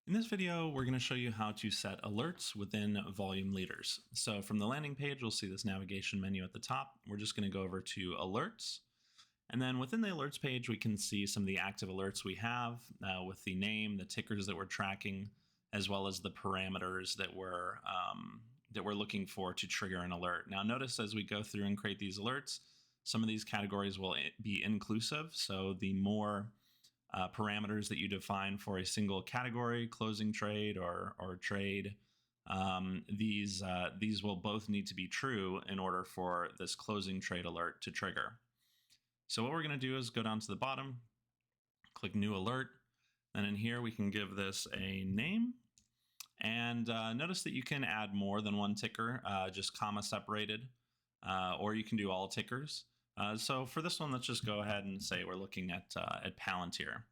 In this video, we're going to show you how to set alerts within volume leaders. So from the landing page, we'll see this navigation menu at the top. We're just going to go over to alerts. And then within the alerts page, we can see some of the active alerts we have with the name, the tickers that we're tracking, as well as the parameters that we're looking for to trigger an alert. Now notice as we go through and create these alerts, some of these categories will be inclusive. So the more parameters that you define for a single category, closing trade or trade, these will both need to be true in order for this closing trade alert to trigger. So what we're going to do is go down to the bottom, click New Alert, and in here we can give this a name. And notice that you can add more than one ticker, just comma separated, or you can do all tickers. So for this one, let's just go ahead and say we're looking at Palantir.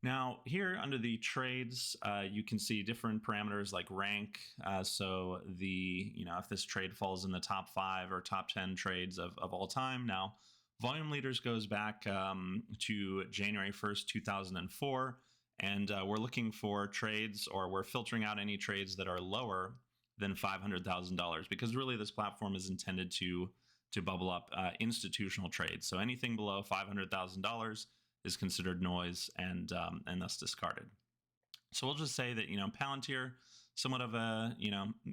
Now here under the trades, you can see different parameters like rank. So if this trade falls in the top 5 or top 10 trades of all time. Now volume leaders goes back to January 1st, 2004. And we're looking for trades, or we're filtering out any trades that are lower than $500,000, because really this platform is intended to bubble up institutional trades. So anything below $500,000 is considered noise and thus discarded. So we'll just say that Palantir, somewhat of a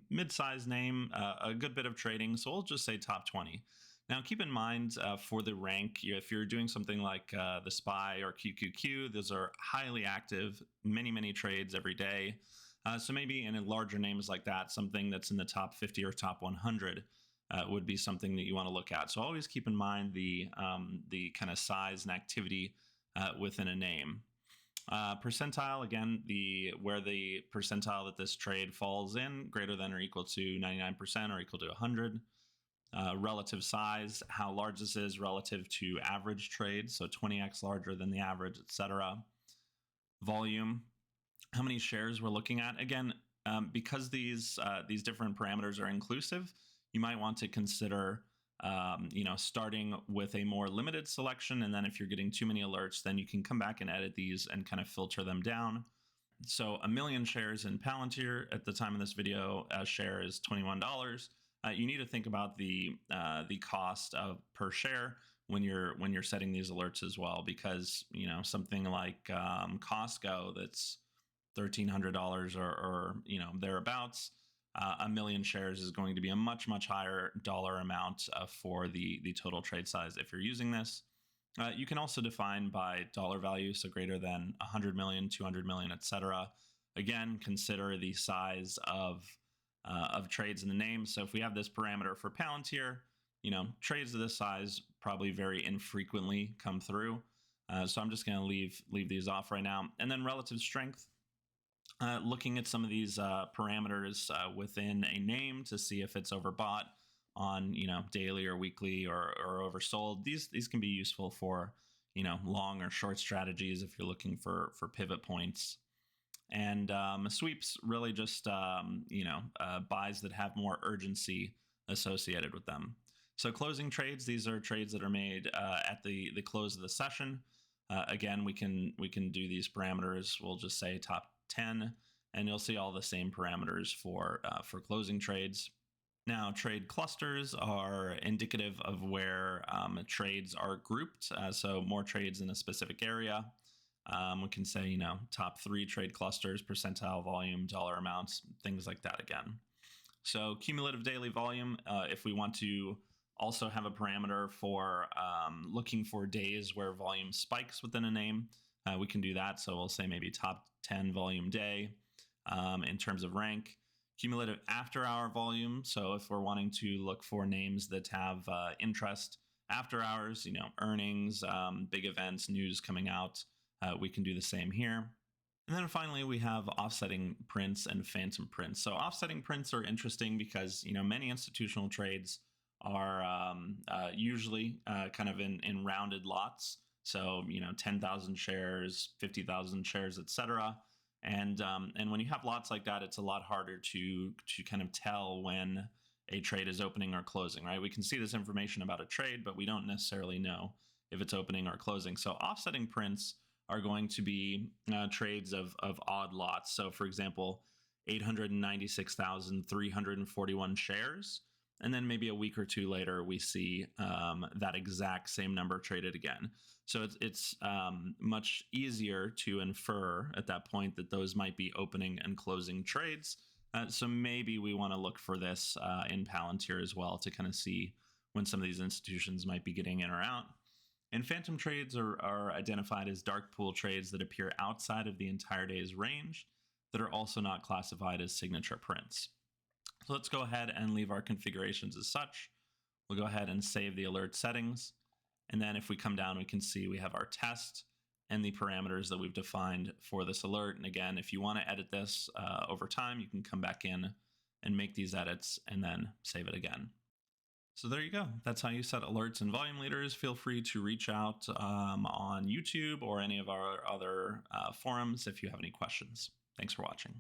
mid-sized name, a good bit of trading. So we'll just say top 20. Now, keep in mind for the rank, if you're doing something like the SPY or QQQ, those are highly active, many trades every day. So maybe in larger names like that, something that's in the top 50 or top 100 would be something that you want to look at. So always keep in mind the kind of size and activity within a name. Percentile, again, where the percentile that this trade falls in, greater than or equal to 99% or equal to 100. Relative size, how large this is relative to average trades, so 20x larger than the average, etc. Volume, how many shares we're looking at. Again, because these different parameters are inclusive, you might want to consider starting with a more limited selection, and then if you're getting too many alerts, then you can come back and edit these and kind of filter them down. So 1 million shares in Palantir at the time of this video, a share is $21. You need to think about the cost per share when you're setting these alerts as well, because something like Costco that's $1,300 or thereabouts, 1 million shares is going to be a much higher dollar amount for the total trade size if you're using this. You can also define by dollar value, so greater than 100 million, 200 million, etc. Again, consider the size of trades in the name. So if we have this parameter for Palantir, trades of this size probably very infrequently come through. So I'm just going to leave these off right now. And then relative strength, looking at some of these parameters within a name to see if it's overbought on daily or weekly or oversold. These can be useful for long or short strategies if you're looking for pivot points. And sweeps, really just buys that have more urgency associated with them. So closing trades, these are trades that are made at the close of the session. Again, we can do these parameters. We'll just say top 10, and you'll see all the same parameters for closing trades. Now, trade clusters are indicative of where trades are grouped. So more trades in a specific area. We can say, top 3 trade clusters, percentile volume, dollar amounts, things like that again. So cumulative daily volume, if we want to also have a parameter for looking for days where volume spikes within a name, we can do that. So we'll say maybe top 10 volume day in terms of rank. Cumulative after hour volume. So if we're wanting to look for names that have interest after hours, earnings, big events, news coming out, we can do the same here. And then finally, we have offsetting prints and phantom prints. So offsetting prints are interesting because, many institutional trades are usually kind of in rounded lots. So, 10,000 shares, 50,000 shares, etc. And when you have lots like that, it's a lot harder to kind of tell when a trade is opening or closing, right? We can see this information about a trade, but we don't necessarily know if it's opening or closing. So offsetting prints are going to be trades of odd lots. So, for example, 896,341 shares. And then maybe a week or two later, we see that exact same number traded again. So it's much easier to infer at that point that those might be opening and closing trades. So maybe we want to look for this in Palantir as well to kind of see when some of these institutions might be getting in or out. And phantom trades are identified as dark pool trades that appear outside of the entire day's range that are also not classified as signature prints. So let's go ahead and leave our configurations as such. We'll go ahead and save the alert settings. And then if we come down, we can see we have our test and the parameters that we've defined for this alert. And again, if you want to edit this over time, you can come back in and make these edits and then save it again. So there you go. That's how you set alerts and volume leaders. Feel free to reach out on YouTube or any of our other forums if you have any questions. Thanks for watching.